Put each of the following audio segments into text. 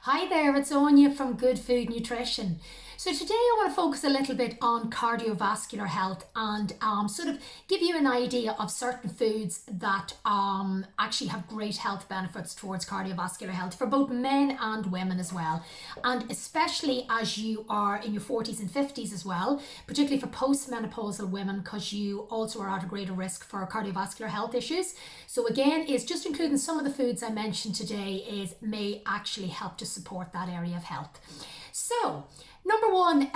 Hi there, it's Anya from Good Food Nutrition. So today I want to focus a little bit on cardiovascular health and sort of give you an idea of certain foods that actually have great health benefits towards cardiovascular health for both men and women as well. And especially as you are in your 40s and 50s as well, particularly for postmenopausal women, because you also are at a greater risk for cardiovascular health issues. So again, is just including some of the foods I mentioned today may actually help to support that area of health. So number one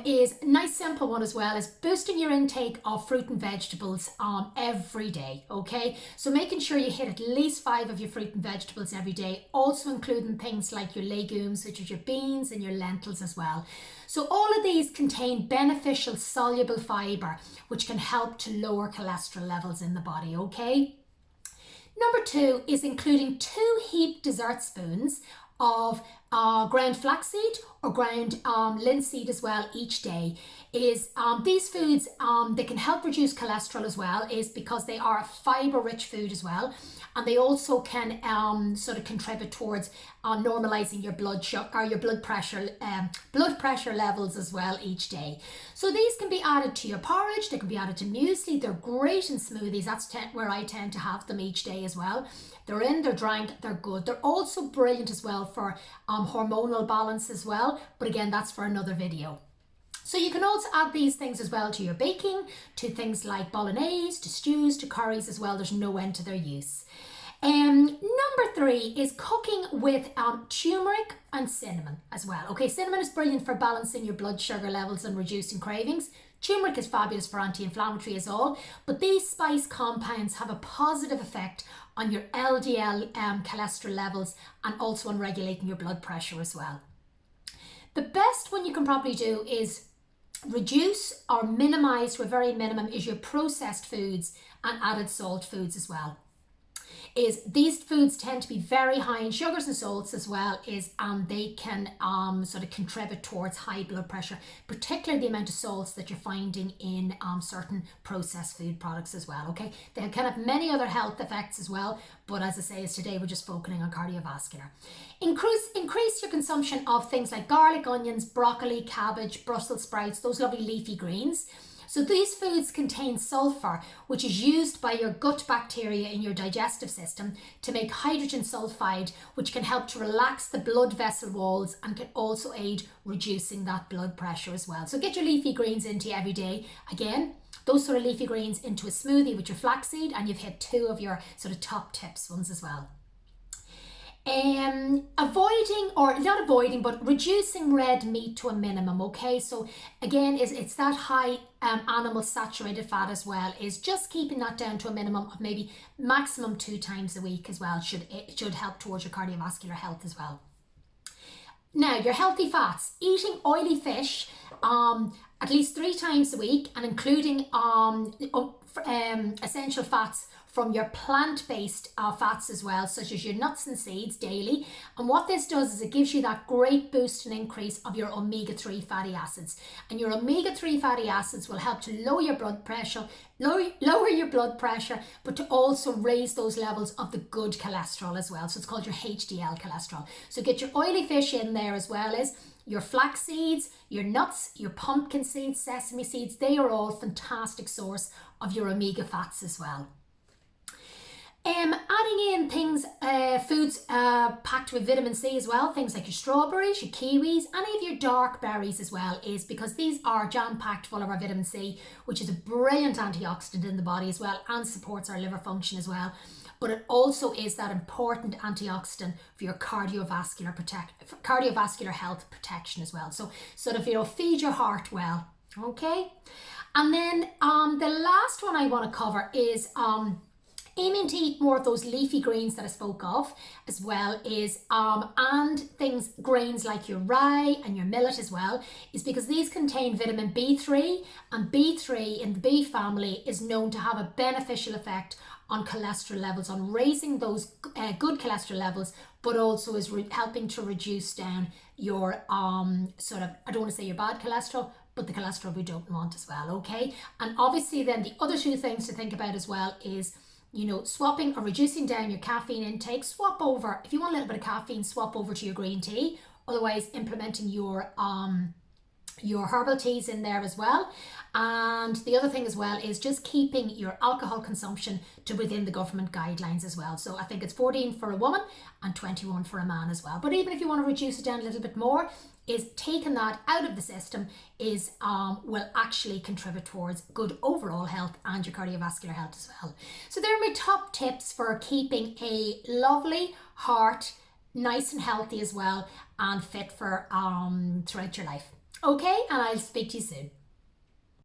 is a nice simple one as well, is boosting your intake of fruit and vegetables every day. Okay, so making sure you hit at least 5 of your fruit and vegetables every day, also including things like your legumes, which is your beans and your lentils as well. So all of these contain beneficial soluble fibre, which can help to lower cholesterol levels in the body. Okay. Number 2 is including 2 heaped dessert spoons of ground flaxseed or ground linseed as well each day. Is these foods, they can help reduce cholesterol as well, is because they are a fibre rich food as well, and they also can sort of contribute towards normalizing your blood sugar or your blood pressure levels as well each day. So these can be added to your porridge, they can be added to muesli. They're great in smoothies. That's where I tend to have them each day as well. They're in, they're drank, they're good. They're also brilliant as well for hormonal balance as well, but again, that's for another video. So you can also add these things as well to your baking, to things like bolognese, to stews, to curries as well. There's no end to their use. Number 3 is cooking with turmeric and cinnamon as well. Okay, cinnamon is brilliant for balancing your blood sugar levels and reducing cravings. Turmeric is fabulous for anti-inflammatory as all, but these spice compounds have a positive effect on your LDL cholesterol levels and also on regulating your blood pressure as well. The best one you can probably do is reduce or minimize to a very minimum is your processed foods and added salt foods as well. Is these foods tend to be very high in sugars and salts as well, and they can sort of contribute towards high blood pressure, particularly the amount of salts that you're finding in certain processed food products as well. Okay, they can have many other health effects as well, but as I say, is today we're just focusing on cardiovascular. Increase your consumption of things like garlic, onions, broccoli, cabbage, Brussels sprouts, those lovely leafy greens. So these foods contain sulfur, which is used by your gut bacteria in your digestive system to make hydrogen sulfide, which can help to relax the blood vessel walls and can also aid reducing that blood pressure as well. So get your leafy greens into you every day. Again, those sort of leafy greens into a smoothie with your flaxseed, and you've hit 2 of your sort of top tips ones as well. Reducing red meat to a minimum. Okay, so again, it's that high animal saturated fat as well, is just keeping that down to a minimum of maybe maximum 2 times a week as well. It should help towards your cardiovascular health as well. Now, your healthy fats, eating oily fish at least 3 times a week, and including essential fats from your plant-based fats as well, such as your nuts and seeds daily. And what this does is it gives you that great boost and increase of your omega-3 fatty acids. And your omega-3 fatty acids will help to lower your blood pressure, but to also raise those levels of the good cholesterol as well. So it's called your HDL cholesterol. So get your oily fish in there, as well as your flax seeds, your nuts, your pumpkin seeds, sesame seeds. They are all fantastic source of your omega fats as well. Adding in things, foods packed with vitamin C as well, things like your strawberries, your kiwis, any of your dark berries as well, is because these are jam-packed full of our vitamin C, which is a brilliant antioxidant in the body as well, and supports our liver function as well. But it also is that important antioxidant for your cardiovascular health protection as well. So sort of, feed your heart well. Okay, and then the last one I want to cover is aiming to eat more of those leafy greens that I spoke of as well, is and grains like your rye and your millet as well, is because these contain vitamin B3, and B3 in the B family is known to have a beneficial effect on cholesterol levels, on raising those good cholesterol levels, but also is helping to reduce down your sort of, I don't want to say your bad cholesterol, but the cholesterol we don't want as well. Okay, and obviously then the other 2 things to think about as well is you know, swapping or reducing down your caffeine intake. Swap over, if you want a little bit of caffeine, swap over to your green tea. Otherwise, implementing your herbal teas in there as well. And the other thing as well is just keeping your alcohol consumption to within the government guidelines as well. So I think it's 14 for a woman and 21 for a man as well. But even if you want to reduce it down a little bit more, is taking that out of the system is will actually contribute towards good overall health and your cardiovascular health as well. So there are my top tips for keeping a lovely heart, nice and healthy as well, and fit for throughout your life. Okay, and I'll speak to you soon.